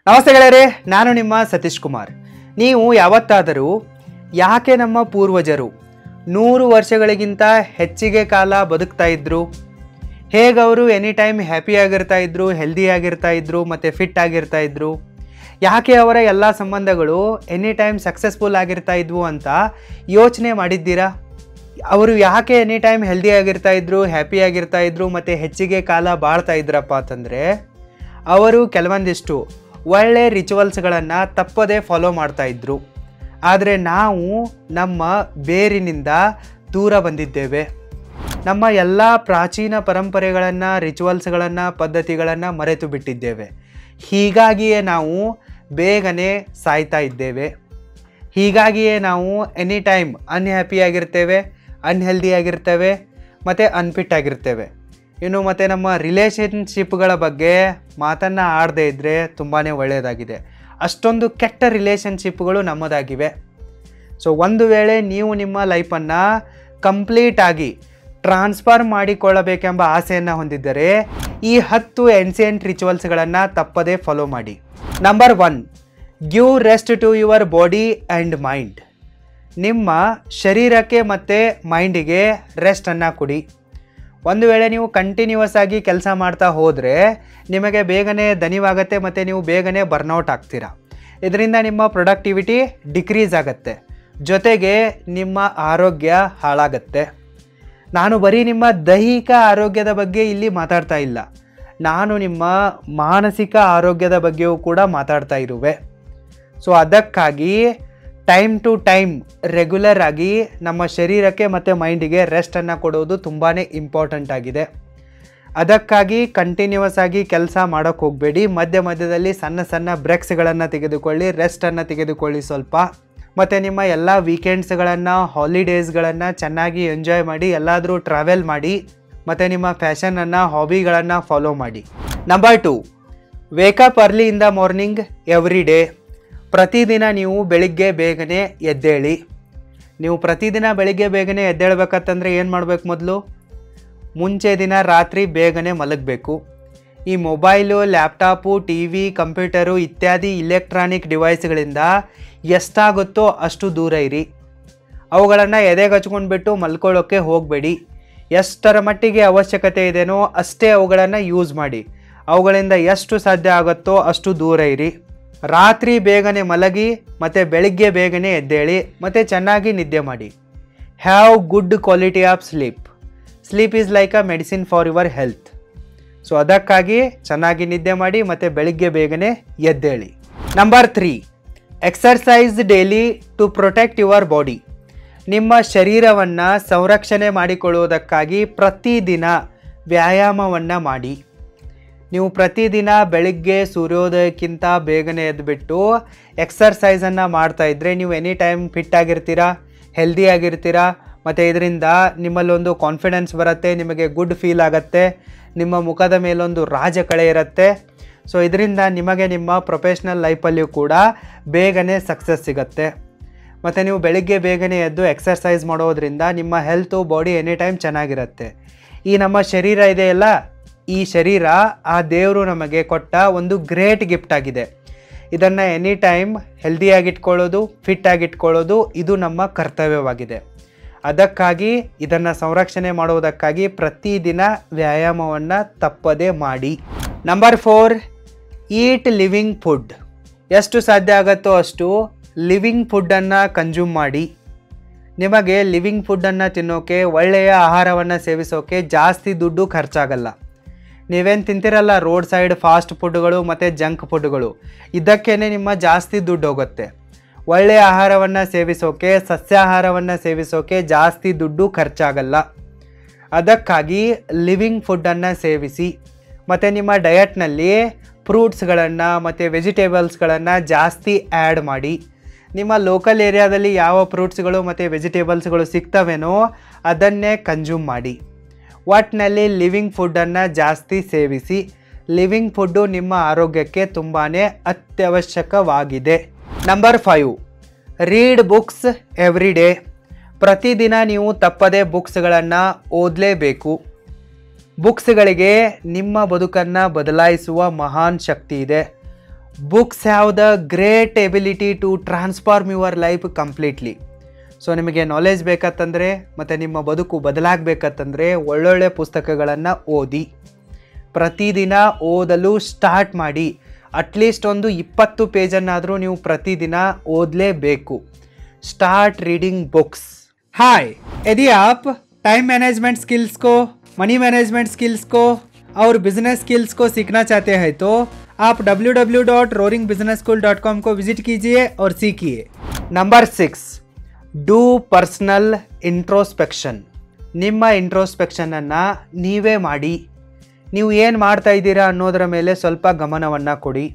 ನಮಸ್ತೆ ಗೆಳೆಯರೇ, ನಾನು ನಿಮ್ಮ ಸತೀಶ್ ಕುಮಾರ್. ನೀವು ಯಾವತ್ತಾದರೂ ಯಾಕೆ ನಮ್ಮ ಪೂರ್ವಜರು 100 ವರ್ಷಗಳಿಗಿಂತ ಹೆಚ್ಚಿಗೆ ಕಾಲ ಬದುಕ್ತಾ ಇದ್ರು, ಹೇಗೆ ಅವರು ಎನಿ ಟೈಮ್ ಹ್ಯಾಪಿಯಾಗಿರ್ತಾ ಇದ್ರು, ಹೆಲ್ದಿಯಾಗಿರ್ತಾ ಇದ್ರು ಮತ್ತು ಫಿಟ್ ಆಗಿರ್ತಾ ಇದ್ರು, ಯಾಕೆ ಅವರ ಎಲ್ಲ ಸಂಬಂಧಗಳು ಎನಿ ಟೈಮ್ ಸಕ್ಸಸ್ಫುಲ್ ಆಗಿರ್ತಾ ಇದ್ವು ಅಂತ ಯೋಚನೆ ಮಾಡಿದ್ದೀರಾ? ಅವರು ಯಾಕೆ ಎನಿ ಟೈಮ್ ಹೆಲ್ದಿಯಾಗಿರ್ತಾ ಇದ್ರು, ಹ್ಯಾಪಿಯಾಗಿರ್ತಾ ಇದ್ರು ಮತ್ತು ಹೆಚ್ಚಿಗೆ ಕಾಲ ಬಾಳ್ತಾ ಇದ್ರಪ್ಪ ಅಂತಂದರೆ, ಅವರು ಕೆಲವೊಂದಿಷ್ಟು ಒಳ್ಳೆ ರಿಚುವಲ್ಸ್ಗಳನ್ನು ತಪ್ಪದೇ ಫಾಲೋ ಮಾಡ್ತಾ ಇದ್ದರು. ಆದರೆ ನಾವು ನಮ್ಮ ಬೇರಿನಿಂದ ದೂರ ಬಂದಿದ್ದೇವೆ. ನಮ್ಮ ಎಲ್ಲ ಪ್ರಾಚೀನ ಪರಂಪರೆಗಳನ್ನು, ರಿಚುವಲ್ಸ್ಗಳನ್ನು, ಪದ್ಧತಿಗಳನ್ನು ಮರೆತು ಬಿಟ್ಟಿದ್ದೇವೆ. ಹೀಗಾಗಿಯೇ ನಾವು ಬೇಗನೆ ಸಾಯ್ತಾ ಇದ್ದೇವೆ. ಹೀಗಾಗಿಯೇ ನಾವು ಎನಿ ಟೈಮ್ ಅನ್ಹ್ಯಾಪಿಯಾಗಿರ್ತೇವೆ, ಅನ್ಹೆಲ್ದಿಯಾಗಿರ್ತೇವೆ ಮತ್ತು ಅನ್ಫಿಟ್ ಆಗಿರ್ತೇವೆ. ಇನ್ನು ಮತ್ತು ನಮ್ಮ ರಿಲೇಷನ್ಶಿಪ್ಗಳ ಬಗ್ಗೆ ಮಾತನ್ನು ಆಡದೇ ಇದ್ದರೆ ತುಂಬಾ ಒಳ್ಳೆಯದಾಗಿದೆ. ಅಷ್ಟೊಂದು ಕೆಟ್ಟ ರಿಲೇಷನ್ಶಿಪ್ಗಳು ನಮ್ಮದಾಗಿವೆ. ಸೊ ಒಂದು ವೇಳೆ ನೀವು ನಿಮ್ಮ ಲೈಫನ್ನು ಕಂಪ್ಲೀಟಾಗಿ ಟ್ರಾನ್ಸ್ಫರ್ ಮಾಡಿಕೊಳ್ಳಬೇಕೆಂಬ ಆಸೆಯನ್ನು ಹೊಂದಿದ್ದರೆ ಈ 10 ಏನ್ಸಿಯಂಟ್ ರಿಚುವಲ್ಸ್ಗಳನ್ನು ತಪ್ಪದೇ ಫಾಲೋ ಮಾಡಿ. Number 1, give rest to your body and mind. ನಿಮ್ಮ ಶರೀರಕ್ಕೆ ಮತ್ತು ಮೈಂಡಿಗೆ ರೆಸ್ಟನ್ನು ಕೊಡಿ. ಒಂದು ವೇಳೆ ನೀವು ಕಂಟಿನ್ಯೂಸ್ ಆಗಿ ಕೆಲಸ ಮಾಡ್ತಾ ಹೋದರೆ ನಿಮಗೆ ಬೇಗನೆ ದಣಿವಾಗುತ್ತೆ ಮತ್ತು ನೀವು ಬೇಗನೆ ಬರ್ನೌಟ್ ಆಗ್ತೀರಾ. ಇದರಿಂದ ನಿಮ್ಮ ಪ್ರೊಡಕ್ಟಿವಿಟಿ ಡಿಕ್ರೀಸ್ ಆಗುತ್ತೆ, ಜೊತೆಗೆ ನಿಮ್ಮ ಆರೋಗ್ಯ ಹಾಳಾಗತ್ತೆ. ನಾನು ಬರೀ ನಿಮ್ಮ ದೈಹಿಕ ಆರೋಗ್ಯದ ಬಗ್ಗೆ ಇಲ್ಲಿ ಮಾತಾಡ್ತಾ ಇಲ್ಲ, ನಾನು ನಿಮ್ಮ ಮಾನಸಿಕ ಆರೋಗ್ಯದ ಬಗ್ಗೆಯೂ ಕೂಡ ಮಾತಾಡ್ತಾ ಇರುವೆ. ಸೊ ಅದಕ್ಕಾಗಿ ಟೈಮ್ ಟು ಟೈಮ್ ರೆಗ್ಯುಲರ್ ಆಗಿ ನಮ್ಮ ಶರೀರಕ್ಕೆ ಮತ್ತು ಮೈಂಡಿಗೆ ರೆಸ್ಟನ್ನು ಕೊಡೋದು ತುಂಬಾ ಇಂಪಾರ್ಟೆಂಟ್ ಆಗಿದೆ. ಅದಕ್ಕಾಗಿ ಕಂಟಿನ್ಯೂಸ್ ಆಗಿ ಕೆಲಸ ಮಾಡೋಕ್ಕೆ ಹೋಗಬೇಡಿ. ಮಧ್ಯ ಮಧ್ಯದಲ್ಲಿ ಸಣ್ಣ ಸಣ್ಣ ಬ್ರೇಕ್ಸ್ಗಳನ್ನು ತೆಗೆದುಕೊಳ್ಳಿ, ರೆಸ್ಟನ್ನು ತೆಗೆದುಕೊಳ್ಳಿ ಸ್ವಲ್ಪ. ಮತ್ತು ನಿಮ್ಮ ಎಲ್ಲ ವೀಕೆಂಡ್ಸ್ಗಳನ್ನು, ಹಾಲಿಡೇಸ್ಗಳನ್ನು ಚೆನ್ನಾಗಿ ಎಂಜಾಯ್ ಮಾಡಿ, ಎಲ್ಲಾದರೂ ಟ್ರಾವೆಲ್ ಮಾಡಿ ಮತ್ತು ನಿಮ್ಮ ಫ್ಯಾಷನನ್ನು, ಹಾಬಿಗಳನ್ನು ಫಾಲೋ ಮಾಡಿ. Number 2, wake up early in the morning every day. ಪ್ರತಿದಿನ ನೀವು ಬೆಳಿಗ್ಗೆ ಬೇಗನೆ ಎದ್ದೇಳಿ. ನೀವು ಪ್ರತಿದಿನ ಬೆಳಿಗ್ಗೆ ಬೇಗನೆ ಎದ್ದೇಳಬೇಕಂತಂದರೆ ಏನು ಮಾಡಬೇಕು? ಮೊದಲು ಮುಂಚೆ ದಿನ ರಾತ್ರಿ ಬೇಗನೆ ಮಲಗಬೇಕು. ಈ mobile, laptop, T V, computer ಇತ್ಯಾದಿ ಇಲೆಕ್ಟ್ರಾನಿಕ್ ಡಿವೈಸ್ಗಳಿಂದ ಎಷ್ಟಾಗುತ್ತೋ ಅಷ್ಟು ದೂರ ಇರಿ. ಅವುಗಳನ್ನು ಎದೆಗೆ ಹಚ್ಕೊಂಡ್ಬಿಟ್ಟು ಮಲ್ಕೊಳ್ಳೋಕ್ಕೆ ಹೋಗಬೇಡಿ. ಎಷ್ಟರ ಮಟ್ಟಿಗೆ ಅವಶ್ಯಕತೆ ಇದೆಯೋ ಅಷ್ಟೇ ಅವುಗಳನ್ನು ಯೂಸ್ ಮಾಡಿ. ಅವುಗಳಿಂದ ಎಷ್ಟು ಸಾಧ್ಯ ಆಗುತ್ತೋ ಅಷ್ಟು ದೂರ ಇರಿ. ರಾತ್ರಿ ಬೇಗನೆ ಮಲಗಿ ಮತ್ತು ಬೆಳಿಗ್ಗೆ ಬೇಗನೆ ಎದ್ದೇಳಿ ಮತ್ತು ಚೆನ್ನಾಗಿ ನಿದ್ದೆ ಮಾಡಿ. Have good quality of sleep. Sleep is like a medicine for your health. So ಅದಕ್ಕಾಗಿ ಚೆನ್ನಾಗಿ ನಿದ್ದೆ ಮಾಡಿ ಮತ್ತು ಬೆಳಿಗ್ಗೆ ಬೇಗನೆ ಎದ್ದೇಳಿ. Number 3, exercise daily to protect your body. ನಿಮ್ಮ ಶರೀರವನ್ನು ಸಂರಕ್ಷಣೆ ಮಾಡಿಕೊಳ್ಳುವುದಕ್ಕಾಗಿ ಪ್ರತಿದಿನ ವ್ಯಾಯಾಮವನ್ನು ಮಾಡಿ. ನೀವು ಪ್ರತಿದಿನ ಬೆಳಿಗ್ಗೆ ಸೂರ್ಯೋದಯಕ್ಕಿಂತ ಬೇಗನೆ ಎದ್ದುಬಿಟ್ಟು ಎಕ್ಸರ್ಸೈಸನ್ನು ಮಾಡ್ತಾಯಿದ್ರೆ ನೀವು ಎನಿ ಟೈಮ್ ಫಿಟ್ ಆಗಿರ್ತೀರಾ, ಹೆಲ್ದಿ ಆಗಿರ್ತೀರಾ ಮತ್ತು ಇದರಿಂದ ನಿಮ್ಮಲ್ಲೊಂದು ಕಾನ್ಫಿಡೆನ್ಸ್ ಬರುತ್ತೆ, ನಿಮಗೆ ಗುಡ್ ಫೀಲ್ ಆಗುತ್ತೆ, ನಿಮ್ಮ ಮುಖದ ಮೇಲೊಂದು ರಾಜಕಳೆ ಇರುತ್ತೆ. ಸೊ ಇದರಿಂದ ನಿಮಗೆ ನಿಮ್ಮ ಪ್ರೊಫೆಷ್ನಲ್ ಲೈಫಲ್ಲಿಯೂ ಕೂಡ ಬೇಗನೆ ಸಕ್ಸಸ್ ಸಿಗುತ್ತೆ. ಮತ್ತು ನೀವು ಬೆಳಿಗ್ಗೆ ಬೇಗನೆ ಎದ್ದು ಎಕ್ಸರ್ಸೈಸ್ ಮಾಡೋದ್ರಿಂದ ನಿಮ್ಮ ಹೆಲ್ತು, ಬಾಡಿ ಎನಿ ಟೈಮ್ ಚೆನ್ನಾಗಿರುತ್ತೆ. ಈ ನಮ್ಮ ಶರೀರ ಇದೆಯಲ್ಲ, ಈ ಶರೀರ ಆ ದೇವರು ನಮಗೆ ಕೊಟ್ಟ ಒಂದು ಗ್ರೇಟ್ ಗಿಫ್ಟ್ ಆಗಿದೆ. ಇದನ್ನು ಎನಿ ಟೈಮ್ ಹೆಲ್ದಿಯಾಗಿಟ್ಕೊಳ್ಳೋದು, ಫಿಟ್ಟಾಗಿಟ್ಕೊಳ್ಳೋದು ಇದು ನಮ್ಮ ಕರ್ತವ್ಯವಾಗಿದೆ. ಅದಕ್ಕಾಗಿ ಇದನ್ನು ಸಂರಕ್ಷಣೆ ಮಾಡುವುದಕ್ಕಾಗಿ ಪ್ರತಿದಿನ ವ್ಯಾಯಾಮವನ್ನು ತಪ್ಪದೇ ಮಾಡಿ. ನಂಬರ್ 4, ಈಟ್ ಲಿವಿಂಗ್ ಫುಡ್. ಎಷ್ಟು ಸಾಧ್ಯ ಆಗುತ್ತೋ ಅಷ್ಟು ಲಿವಿಂಗ್ ಫುಡ್ಡನ್ನು ಕನ್ಸ್ಯೂಮ್ ಮಾಡಿ. ನಿಮಗೆ ಲಿವಿಂಗ್ ಫುಡ್ಡನ್ನು ತಿನ್ನೋಕ್ಕೆ, ಒಳ್ಳೆಯ ಆಹಾರವನ್ನು ಸೇವಿಸೋಕ್ಕೆ ಜಾಸ್ತಿ ದುಡ್ಡು ಖರ್ಚಾಗಲ್ಲ. ನೀವೇನು ತಿಂತಿರಲ್ಲ ರೋಡ್ ಸೈಡ್ ಫಾಸ್ಟ್ ಫುಡ್ಗಳು ಮತ್ತು ಜಂಕ್ ಫುಡ್ಗಳು, ಇದಕ್ಕೇ ನಿಮ್ಮ ಜಾಸ್ತಿ ದುಡ್ಡು ಹೋಗುತ್ತೆ. ಒಳ್ಳೆಯ ಆಹಾರವನ್ನು ಸೇವಿಸೋಕೆ, ಸಸ್ಯಾಹಾರವನ್ನು ಸೇವಿಸೋಕೆ ಜಾಸ್ತಿ ದುಡ್ಡು ಖರ್ಚಾಗಲ್ಲ. ಅದಕ್ಕಾಗಿ ಲಿವಿಂಗ್ ಫುಡ್ಡನ್ನು ಸೇವಿಸಿ ಮತ್ತು ನಿಮ್ಮ ಡಯಟ್ನಲ್ಲಿ ಫ್ರೂಟ್ಸ್ಗಳನ್ನು ಮತ್ತು ವೆಜಿಟೇಬಲ್ಸ್ಗಳನ್ನು ಜಾಸ್ತಿ ಆ್ಯಡ್ ಮಾಡಿ. ನಿಮ್ಮ ಲೋಕಲ್ ಏರಿಯಾದಲ್ಲಿ ಯಾವ ಫ್ರೂಟ್ಸ್ಗಳು ಮತ್ತು ವೆಜಿಟೇಬಲ್ಸ್ಗಳು ಸಿಗ್ತವೇನೋ ಅದನ್ನೇ ಕನ್ಸ್ಯೂಮ್ ಮಾಡಿ. ಒಟ್ಟಿನಲ್ಲಿ ಲಿವಿಂಗ್ ಫುಡ್ಡನ್ನು ಜಾಸ್ತಿ ಸೇವಿಸಿ. ಲಿವಿಂಗ್ ಫುಡ್ಡು ನಿಮ್ಮ ಆರೋಗ್ಯಕ್ಕೆ ತುಂಬಾ ಅತ್ಯವಶ್ಯಕವಾಗಿದೆ. Number 5, read books every day. ಪ್ರತಿದಿನ ನೀವು ತಪ್ಪದೇ ಬುಕ್ಸ್ಗಳನ್ನು ಓದಲೇಬೇಕು. ಬುಕ್ಸ್ಗಳಿಗೆ ನಿಮ್ಮ ಬದುಕನ್ನು ಬದಲಾಯಿಸುವ ಮಹಾನ್ ಶಕ್ತಿ ಇದೆ. Books have the great ability to transform your life completely. So ನಿಮಗೆ ನಾಲೆಜ್ ಬೇಕತ್ತಂದರೆ ಮತ್ತು ನಿಮ್ಮ ಬದುಕು ಬದಲಾಗಬೇಕತ್ತಂದರೆ ಒಳ್ಳೊಳ್ಳೆ ಪುಸ್ತಕಗಳನ್ನು ಓದಿ. ಪ್ರತಿದಿನ ಓದಲು ಸ್ಟಾರ್ಟ್ ಮಾಡಿ. ಅಟ್ಲೀಸ್ಟ್ ಒಂದು 20 ಪೇಜನ್ನಾದರೂ ನೀವು ಪ್ರತಿದಿನ ಓದಲೇಬೇಕು. Start reading books. हाय, यदि आप टाइम मैनेजमेंट स्किल्स को, मनी मैनेजमेंट स्किल्स को और बिजनेस स्किल्स को सीखना चाहते हैं तो आप www.roaringbusinessschool.com को विजिट कीजिए और सीखिए. Number 6, do personal introspection. ನಿಮ್ಮ ಇಂಟ್ರೋಸ್ಪೆಕ್ಷನನ್ನು ನೀವೇ ಮಾಡಿ. ನೀವು ಏನು ಮಾಡ್ತಾ ಇದ್ದೀರಾ ಅನ್ನೋದರ ಮೇಲೆ ಸ್ವಲ್ಪ ಗಮನವನ್ನು ಕೊಡಿ.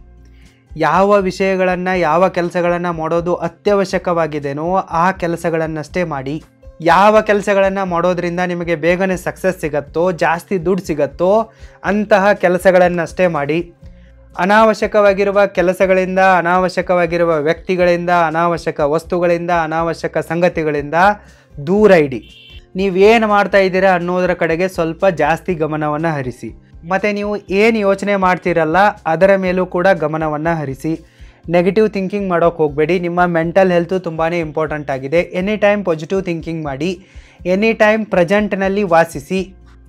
ಯಾವ ವಿಷಯಗಳನ್ನು, ಯಾವ ಕೆಲಸಗಳನ್ನು ಮಾಡೋದು ಅತ್ಯವಶ್ಯಕವಾಗಿದೆಯೋ ಆ ಕೆಲಸಗಳನ್ನಷ್ಟೇ ಮಾಡಿ. ಯಾವ ಕೆಲಸಗಳನ್ನು ಮಾಡೋದ್ರಿಂದ ನಿಮಗೆ ಬೇಗನೆ ಸಕ್ಸಸ್ ಸಿಗುತ್ತೋ, ಜಾಸ್ತಿ ದುಡ್ಡು ಸಿಗುತ್ತೋ ಅಂತಹ ಕೆಲಸಗಳನ್ನಷ್ಟೇ ಮಾಡಿ. ಅನಾವಶ್ಯಕವಾಗಿರುವ ಕೆಲಸಗಳಿಂದ, ಅನಾವಶ್ಯಕವಾಗಿರುವ ವ್ಯಕ್ತಿಗಳಿಂದ, ಅನಾವಶ್ಯಕ ವಸ್ತುಗಳಿಂದ, ಅನಾವಶ್ಯಕ ಸಂಗತಿಗಳಿಂದ ದೂರ ಇಡಿ. ನೀವೇನು ಮಾಡ್ತಾ ಇದ್ದೀರಾ ಅನ್ನೋದರ ಕಡೆಗೆ ಸ್ವಲ್ಪ ಜಾಸ್ತಿ ಗಮನವನ್ನು ಹರಿಸಿ. ಮತ್ತು ನೀವು ಏನು ಯೋಚನೆ ಮಾಡ್ತೀರಲ್ಲ ಅದರ ಮೇಲೂ ಕೂಡ ಗಮನವನ್ನು ಹರಿಸಿ. ನೆಗೆಟಿವ್ ಥಿಂಕಿಂಗ್ ಮಾಡೋಕ್ಕೆ ಹೋಗಬೇಡಿ. ನಿಮ್ಮ ಮೆಂಟಲ್ ಹೆಲ್ತು ತುಂಬಾ ಇಂಪಾರ್ಟೆಂಟ್ ಆಗಿದೆ. ಎನಿ ಟೈಮ್ ಪಾಸಿಟಿವ್ ಥಿಂಕಿಂಗ್ ಮಾಡಿ. ಎನಿ ಟೈಮ್ ಪ್ರೆಸೆಂಟ್ನಲ್ಲಿ ವಾಸಿಸಿ.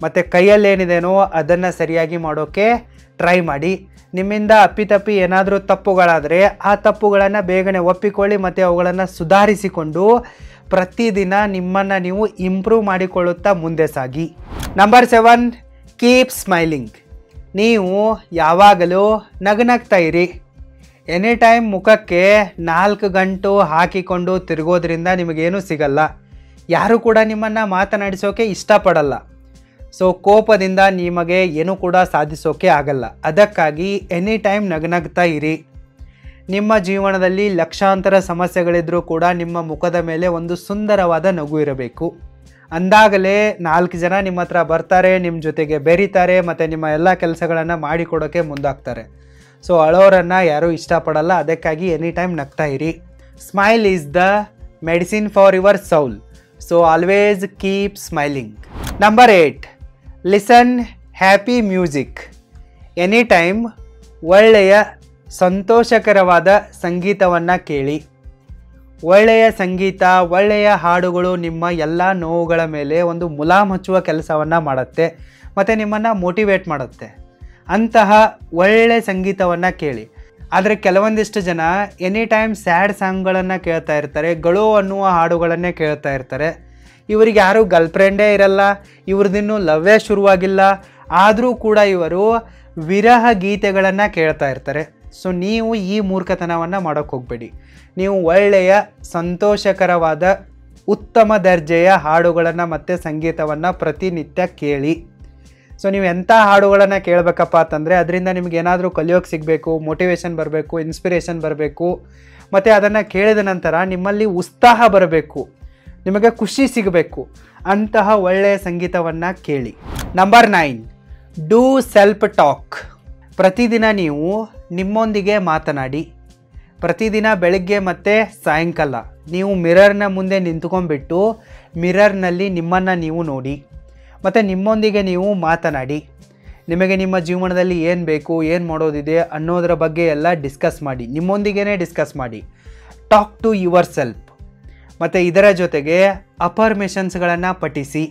ಮತ್ತು ಕೈಯಲ್ಲೇನಿದೆನೋ ಅದನ್ನು ಸರಿಯಾಗಿ ಮಾಡೋಕ್ಕೆ ಟ್ರೈ ಮಾಡಿ. ನಿಮ್ಮಿಂದ ಅಪ್ಪಿತಪ್ಪಿ ಏನಾದರೂ ತಪ್ಪುಗಳಾದರೆ ಆ ತಪ್ಪುಗಳನ್ನು ಬೇಗನೆ ಒಪ್ಪಿಕೊಳ್ಳಿ ಮತ್ತು ಅವುಗಳನ್ನು ಸುಧಾರಿಸಿಕೊಂಡು ಪ್ರತಿದಿನ ನಿಮ್ಮನ್ನು ನೀವು ಇಂಪ್ರೂವ್ ಮಾಡಿಕೊಳ್ಳುತ್ತಾ ಮುಂದೆ ಸಾಗಿ. Number 7, keep smiling. ನೀವು ಯಾವಾಗಲೂ ನಗನಗ್ತಾ ಇರಿ. ಎನಿ ಟೈಮ್ ಮುಖಕ್ಕೆ 4 ಗಂಟು ಹಾಕಿಕೊಂಡು ತಿರುಗೋದ್ರಿಂದ ನಿಮಗೇನೂ ಸಿಗಲ್ಲ. ಯಾರೂ ಕೂಡ ನಿಮ್ಮನ್ನು ಮಾತನಾಡಿಸೋಕೆ ಇಷ್ಟಪಡಲ್ಲ. ಸೊ ಕೋಪದಿಂದ ನಿಮಗೆ ಏನೂ ಕೂಡ ಸಾಧಿಸೋಕೆ ಆಗಲ್ಲ. ಅದಕ್ಕಾಗಿ ಎನಿ ಟೈಮ್ ನಗನಗ್ತಾ ಇರಿ. ನಿಮ್ಮ ಜೀವನದಲ್ಲಿ ಲಕ್ಷಾಂತರ ಸಮಸ್ಯೆಗಳಿದ್ದರೂ ಕೂಡ ನಿಮ್ಮ ಮುಖದ ಮೇಲೆ ಒಂದು ಸುಂದರವಾದ ನಗು ಇರಬೇಕು. ಅಂದಾಗಲೇ 4 ಜನ ನಿಮ್ಮ ಹತ್ರ ಬರ್ತಾರೆ, ನಿಮ್ಮ ಜೊತೆಗೆ ಬೆರೀತಾರೆ ಮತ್ತು ನಿಮ್ಮ ಎಲ್ಲ ಕೆಲಸಗಳನ್ನು ಮಾಡಿಕೊಡೋಕ್ಕೆ ಮುಂದಾಗ್ತಾರೆ. ಸೊ ಅಳೋರನ್ನು ಯಾರೂ ಇಷ್ಟಪಡಲ್ಲ. ಅದಕ್ಕಾಗಿ ಎನಿ ಟೈಮ್ ನಗ್ತಾ ಇರಿ. Smile is the medicine for your soul. So always keep smiling. Number 8, listen happy music. Any time ಒಳ್ಳೆಯ ಸಂತೋಷಕರವಾದ ಸಂಗೀತವನ್ನು ಕೇಳಿ. ಒಳ್ಳೆಯ ಸಂಗೀತ, ಒಳ್ಳೆಯ ಹಾಡುಗಳು ನಿಮ್ಮ ಎಲ್ಲ ನೋವುಗಳ ಮೇಲೆ ಒಂದು ಮುಲಾಮ್ ಹಚ್ಚುವ ಕೆಲಸವನ್ನು ಮಾಡುತ್ತೆ ಮತ್ತು ನಿಮ್ಮನ್ನು ಮೋಟಿವೇಟ್ ಮಾಡುತ್ತೆ. ಅಂತಹ ಒಳ್ಳೆಯ ಸಂಗೀತವನ್ನು ಕೇಳಿ. ಆದರೆ ಕೆಲವೊಂದಿಷ್ಟು ಜನ ಎನಿ ಟೈಮ್ ಸ್ಯಾಡ್ ಸಾಂಗ್ಗಳನ್ನು ಕೇಳ್ತಾ ಇರ್ತಾರೆ, ಗಳು ಅನ್ನುವ ಹಾಡುಗಳನ್ನೇ ಕೇಳ್ತಾ ಇರ್ತಾರೆ. ಇವರಿಗೆ ಯಾರೂ ಗರ್ಲ್ಫ್ರೆಂಡೇ ಇರಲ್ಲ, ಇವ್ರದಿನ್ನೂ ಲವ್ವೇ ಶುರುವಾಗಿಲ್ಲ, ಆದರೂ ಕೂಡ ಇವರು ವಿರಹ ಗೀತೆಗಳನ್ನು ಕೇಳ್ತಾ ಇರ್ತಾರೆ. ಸೊ ನೀವು ಈ ಮೂರ್ಖತನವನ್ನು ಮಾಡೋಕ್ಕೆ ಹೋಗಬೇಡಿ. ನೀವು ಒಳ್ಳೆಯ ಸಂತೋಷಕರವಾದ ಉತ್ತಮ ದರ್ಜೆಯ ಹಾಡುಗಳನ್ನು ಮತ್ತು ಸಂಗೀತವನ್ನು ಪ್ರತಿನಿತ್ಯ ಕೇಳಿ. ಸೊ ನೀವು ಎಂಥ ಹಾಡುಗಳನ್ನು ಕೇಳಬೇಕಪ್ಪ ಅಂತಂದರೆ ಅದರಿಂದ ನಿಮ್ಗೆ ಏನಾದರೂ ಕಲಿಯೋಕ್ಕೆ ಸಿಗಬೇಕು, ಮೋಟಿವೇಶನ್ ಬರಬೇಕು, ಇನ್ಸ್ಪಿರೇಷನ್ ಬರಬೇಕು ಮತ್ತು ಅದನ್ನು ಕೇಳಿದ ನಂತರ ನಿಮ್ಮಲ್ಲಿ ಉತ್ಸಾಹ ಬರಬೇಕು, ನಿಮಗೆ ಖುಷಿ ಸಿಗಬೇಕು. ಅಂತಹ ಒಳ್ಳೆಯ ಸಂಗೀತವನ್ನು ಕೇಳಿ. Number 9, do self talk. ಪ್ರತಿದಿನ ನೀವು ನಿಮ್ಮೊಂದಿಗೆ ಮಾತನಾಡಿ. ಪ್ರತಿದಿನ ಬೆಳಗ್ಗೆ ಮತ್ತು ಸಾಯಂಕಾಲ ನೀವು ಮಿರರ್ನ ಮುಂದೆ ನಿಂತ್ಕೊಂಡ್ಬಿಟ್ಟು ಮಿರರ್ನಲ್ಲಿ ನಿಮ್ಮನ್ನು ನೀವು ನೋಡಿ ಮತ್ತು ನಿಮ್ಮೊಂದಿಗೆ ನೀವು ಮಾತನಾಡಿ. ನಿಮಗೆ ನಿಮ್ಮ ಜೀವನದಲ್ಲಿ ಏನು ಬೇಕು, ಏನು ಮಾಡೋದಿದೆ ಅನ್ನೋದರ ಬಗ್ಗೆ ಎಲ್ಲ ಡಿಸ್ಕಸ್ ಮಾಡಿ. ನಿಮ್ಮೊಂದಿಗೇ ಡಿಸ್ಕಸ್ ಮಾಡಿ. Talk to yourself. ಮತ್ತು ಇದರ ಜೊತೆಗೆ ಅಫರ್ಮೇಷನ್ಸ್ಗಳನ್ನು ಪಠಿಸಿ.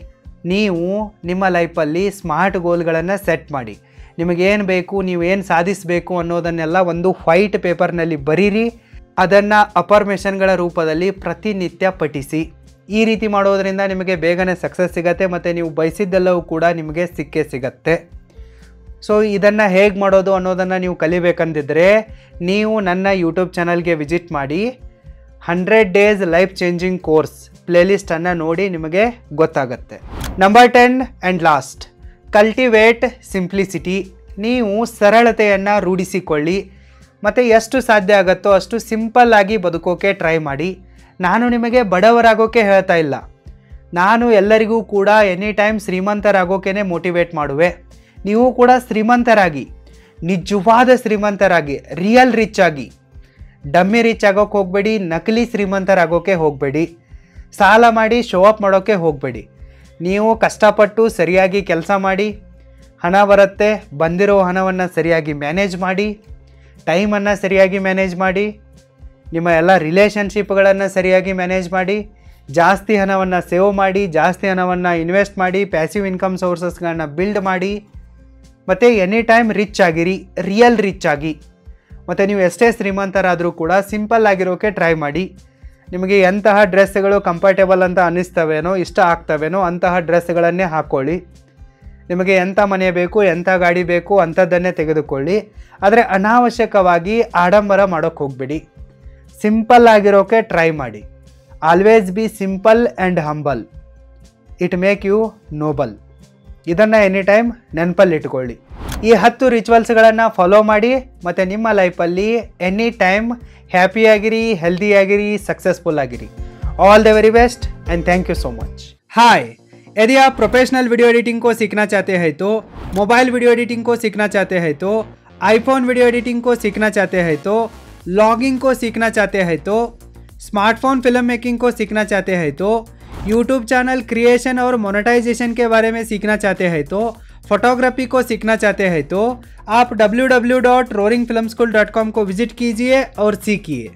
ನೀವು ನಿಮ್ಮ ಲೈಫಲ್ಲಿ ಸ್ಮಾರ್ಟ್ ಗೋಲ್ಗಳನ್ನು ಸೆಟ್ ಮಾಡಿ. ನಿಮಗೇನು ಬೇಕು, ನೀವೇನು ಸಾಧಿಸಬೇಕು ಅನ್ನೋದನ್ನೆಲ್ಲ ಒಂದು ವೈಟ್ ಪೇಪರ್ನಲ್ಲಿ ಬರೀರಿ. ಅದನ್ನು ಅಫರ್ಮೇಷನ್ಗಳ ರೂಪದಲ್ಲಿ ಪ್ರತಿನಿತ್ಯ ಪಠಿಸಿ. ಈ ರೀತಿ ಮಾಡೋದರಿಂದ ನಿಮಗೆ ಬೇಗನೆ ಸಕ್ಸಸ್ ಸಿಗತ್ತೆ ಮತ್ತು ನೀವು ಬಯಸಿದ್ದೆಲ್ಲವೂ ಕೂಡ ನಿಮಗೆ ಸಿಕ್ಕೇ ಸಿಗತ್ತೆ. ಸೊ ಇದನ್ನು ಹೇಗೆ ಮಾಡೋದು ಅನ್ನೋದನ್ನು ನೀವು ಕಲಿಬೇಕಂದಿದ್ದರೆ ನೀವು ನನ್ನ ಯೂಟ್ಯೂಬ್ ಚಾನಲ್ಗೆ ವಿಸಿಟ್ ಮಾಡಿ. 100 ಡೇಸ್ ಲೈಫ್ ಚೇಂಜಿಂಗ್ ಕೋರ್ಸ್ ಪ್ಲೇಲಿಸ್ಟನ್ನು ನೋಡಿ ನಿಮಗೆ ಗೊತ್ತಾಗುತ್ತೆ. Number 10 and last, cultivate simplicity. ನೀವು ಸರಳತೆಯನ್ನು ರೂಢಿಸಿಕೊಳ್ಳಿ ಮತ್ತು ಎಷ್ಟು ಸಾಧ್ಯ ಆಗುತ್ತೋ ಅಷ್ಟು ಸಿಂಪಲ್ಲಾಗಿ ಬದುಕೋಕೆ ಟ್ರೈ ಮಾಡಿ. ನಾನು ನಿಮಗೆ ಬಡವರಾಗೋಕ್ಕೆ ಹೇಳ್ತಾ ಇಲ್ಲ. ನಾನು ಎಲ್ಲರಿಗೂ ಕೂಡ ಎನಿ ಟೈಮ್ ಶ್ರೀಮಂತರಾಗೋಕೆ ಮೋಟಿವೇಟ್ ಮಾಡುವೆ. ನೀವು ಕೂಡ ಶ್ರೀಮಂತರಾಗಿ, ನಿಜವಾದ ಶ್ರೀಮಂತರಾಗಿ, ರಿಯಲ್ ರಿಚ್ ಆಗಿ. ಡಮ್ಮಿ ರಿಚ್ ಆಗೋಕ್ಕೆ ಹೋಗಬೇಡಿ, ನಕಲಿ ಶ್ರೀಮಂತರಾಗೋಕ್ಕೆ ಹೋಗಬೇಡಿ. ಸಾಲ ಮಾಡಿ ಶೋ ಅಪ್ ಮಾಡೋಕ್ಕೆ ಹೋಗಬೇಡಿ. ನೀವು ಕಷ್ಟಪಟ್ಟು ಸರಿಯಾಗಿ ಕೆಲಸ ಮಾಡಿ, ಹಣ ಬರುತ್ತೆ. ಬಂದಿರೋ ಹಣವನ್ನು ಸರಿಯಾಗಿ ಮ್ಯಾನೇಜ್ ಮಾಡಿ. ಟೈಮನ್ನು ಸರಿಯಾಗಿ ಮ್ಯಾನೇಜ್ ಮಾಡಿ, ನಿಮ್ಮ ಎಲ್ಲ ರಿಲೇಷನ್ಶಿಪ್ಗಳನ್ನು ಸರಿಯಾಗಿ ಮ್ಯಾನೇಜ್ ಮಾಡಿ, ಜಾಸ್ತಿ ಹಣವನ್ನು ಸೇವ್ ಮಾಡಿ, ಜಾಸ್ತಿ ಹಣವನ್ನು ಇನ್ವೆಸ್ಟ್ ಮಾಡಿ, ಪ್ಯಾಸಿವ್ ಇನ್ಕಮ್ ಸೋರ್ಸಸ್ಗಳನ್ನ ಬಿಲ್ಡ್ ಮಾಡಿ, ಮತ್ತು ಎನಿ ಟೈಮ್ ರಿಚ್ ಆಗಿರಿ, ರಿಯಲ್ ರಿಚ್ ಆಗಿ. ಮತ್ತು ನೀವು ಎಷ್ಟೇ ಶ್ರೀಮಂತರಾದರೂ ಕೂಡ ಸಿಂಪಲ್ ಆಗಿರೋಕ್ಕೆ ಟ್ರೈ ಮಾಡಿ. ನಿಮಗೆ ಎಂತಹ ಡ್ರೆಸ್ಗಳು ಕಂಫರ್ಟೇಬಲ್ ಅಂತ ಅನ್ನಿಸ್ತವೇನೋ, ಇಷ್ಟ ಆಗ್ತವೇನೋ ಅಂತಹ ಡ್ರೆಸ್ಗಳನ್ನೇ ಹಾಕ್ಕೊಳ್ಳಿ. ನಿಮಗೆ ಎಂಥ ಮನೆ ಬೇಕು, ಎಂಥ ಗಾಡಿ ಬೇಕು ಅಂಥದ್ದನ್ನೇ ತೆಗೆದುಕೊಳ್ಳಿ. ಆದರೆ ಅನಾವಶ್ಯಕವಾಗಿ ಆಡಂಬರ ಮಾಡೋಕ್ಕೆ ಹೋಗಬೇಡಿ. ಸಿಂಪಲ್ ಆಗಿರೋಕ್ಕೆ ಟ್ರೈ ಮಾಡಿ. Always be simple and humble. It make you noble. ಇದನ್ನು ಎನಿ ಟೈಮ್ ನೆನಪಲ್ಲಿಟ್ಕೊಳ್ಳಿ. ಈ 10 ರಿಚುವಲ್ಸ್ಗಳನ್ನು ಫಾಲೋ ಮಾಡಿ ಮತ್ತು ನಿಮ್ಮ ಲೈಫಲ್ಲಿ ಎನಿ ಟೈಮ್ ಹ್ಯಾಪಿಯಾಗಿರಿ, ಹೆಲ್ದಿಯಾಗಿರಿ, सक्सेसफुल ಆಗಿರಿ. All the very best and thank you so much. Hi, यदि आप प्रोफेशनल वीडियो एडिटिंग को सीखना चाहते हैं तो, मोबाइल वीडियो एडिटिंग को सीखना चाहते हैं तो, आईफोन वीडियो एडिटिंग को सीखना चाहते हैं तो, लॉगिंग को सीखना चाहते हैं तो, स्मार्टफोन फिल्म मेकिंग को सीखना चाहते हैं तो, यूट्यूब चैनल क्रिएशन और मोनेटाइजेशन के बारे में सीखना चाहते हैं तो, फोटोग्राफी को सीखना चाहते हैं तो आप www.roaringfilmschool.com को विजिट कीजिए और सीखिए.